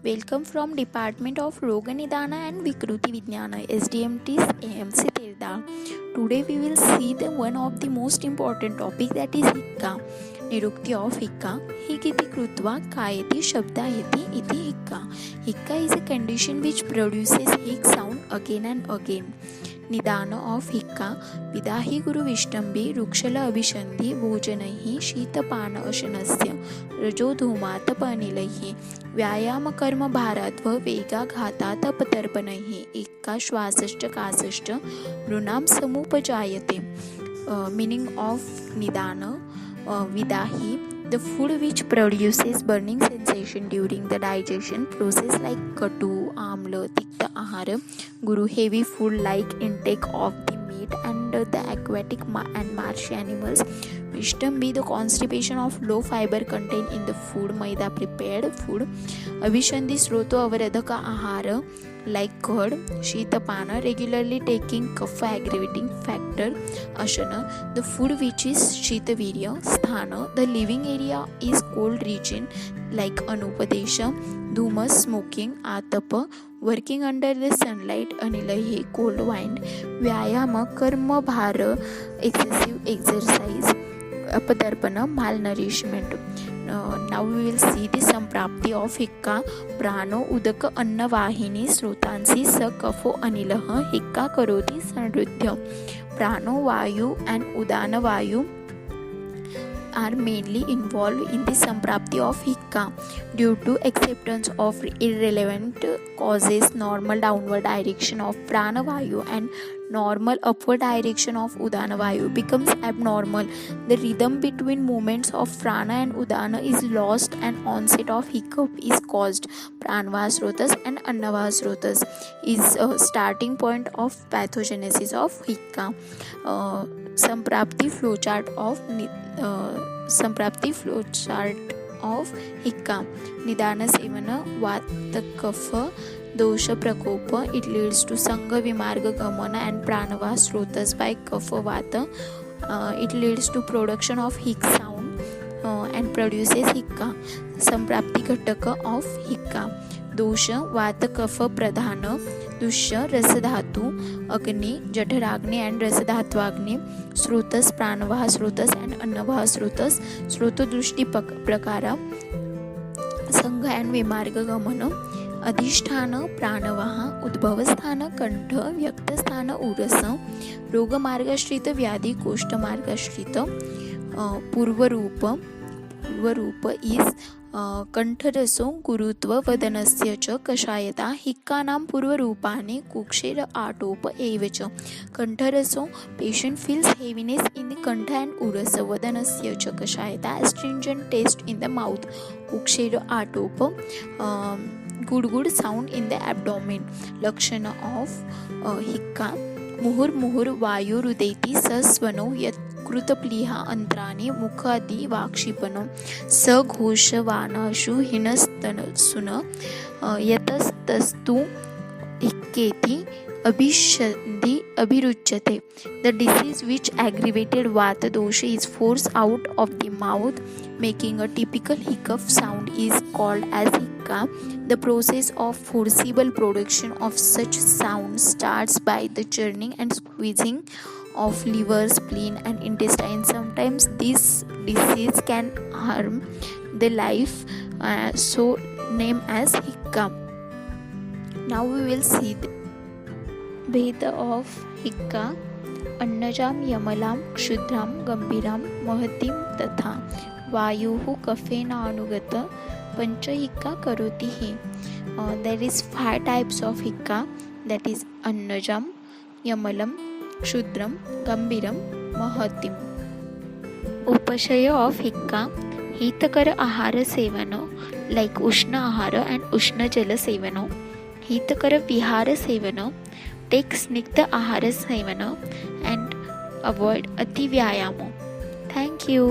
Welcome from Department of Roganidana and Vikruti Vignana, SDMT's AMC Tirda. Today we will see one of the most important topic, that is Hikka. Nirukti of Hikka. Hikiti krutva kayati shabdayati iti Hikka. Hikka is a condition which produces Hik sound again and again. निदान of हिक्का विदाहि गुरु विष्टंबी वृक्षल अभिषंधी भोजनैः शीतपान अशनस्य रजो धूमातपनिलैः व्यायाम कर्म भारात्व वेगा घातातपतर्पणैः एक्का श्वासश्च कासश्च नृणां समुपजायते. Meaning of nidana, vidahi, the food which produces burning sensation during the digestion process, like katu, amla, tikta ahara. Guru, heavy food like intake of the meat and the aquatic and marshy animals. Vishtambi, the constipation of low fiber content in the food, maida, prepared food. Abhishandi sroto avaradhaka ahara, like curd. Shitapana, regularly taking kapha aggravating factor. Ashana, the food which is shitavirya. Sthana, the living area is cold region, like anupadesha. Dhumas, smoking. Atapa, working under the sunlight. Anilahi, cold wind. Vyayama, karma bhara, excessive exercise. Apadarpana, malnourishment. Now we will see the samprapti of Hikka. Prano udaka anna vahini srotansi sa kafo anilah Hikka karoti sanrudhya. Prano vayu and udana vayu are mainly involved in the samprapti of Hikka. Due to acceptance of irrelevant causes, normal downward direction of prana vayu and normal upward direction of udana vayu becomes abnormal. The rhythm between movements of prana and udana is lost and onset of hiccup is caused. Pranavasrotas and annavasrotas is a starting point of pathogenesis of Hikka. Samprapti flowchart of Hikka. Nidana sevana vata kapha dosha prakopa. It leads to sangha vimarga gamana and pranava srotas by kapha vata. It leads to production of Hik sound and produces Hikka. Samprapti ghataka of Hikka. Dosha vata kapha pradhana. Dusha rasadhatu agni jఠराग्नि and rasadhatvagni. Srotas pranavah srotas and annavah srotas. Sroto drushti prakara sangha and vimarga gamana. अधिष्ठान प्राणवाह उद्भवस्थान कंठ व्यक्तस्थान उरस रोगमार्गाश्रित व्याधि कोष्ठमार्गाश्रित पूर्वरूप is कंठरसो गुरुत्व वदनस्य च कषायता हिक्कानां पूर्वरूपाणि कुक्षेर आटोप एव च. कंठरसो patient feels heaviness in the kantha and urasa. Vadanasya च कषायता astringent taste in the mouth. कुक्षेर आटोप good sound in the abdomen. Lakshana of Hikka. मुहुर्मुहुर् वायु रुदेति सस्वनो यत् कृतप्लीहा अंतराणि मुखादि वाक्षिपनो स घोषवानाशु हिनस्तनसुन यतस्तस्तु हिक्केति अभिषन्धि अभिरुच्यते. The disease which aggravated vata dosha is forced out of the mouth, making a typical hiccup sound, is called as Hikka. The process of forcible production of such sound starts by the churning and squeezing of liver, spleen and intestine. Sometimes this disease can harm the life, so named as Hikka. Now we will see the Veda of Hikka. अन्नजाम यमलाम क्षुद्राम गंभीराम महतीम तथा वायुः कफेन अनुगत पंच हिक्का करोति हि. There is 5 types of Hikka, that is annajam, yamalam, kshudram, gambiram, mahatim. Upashaya of Hikka. Hitakara ahara sevano, like ushna ahara and ushna jala sevano. Hitakara vihara sevano, take snigdha ahara sevana and avoid ati vyayamo. Thank you.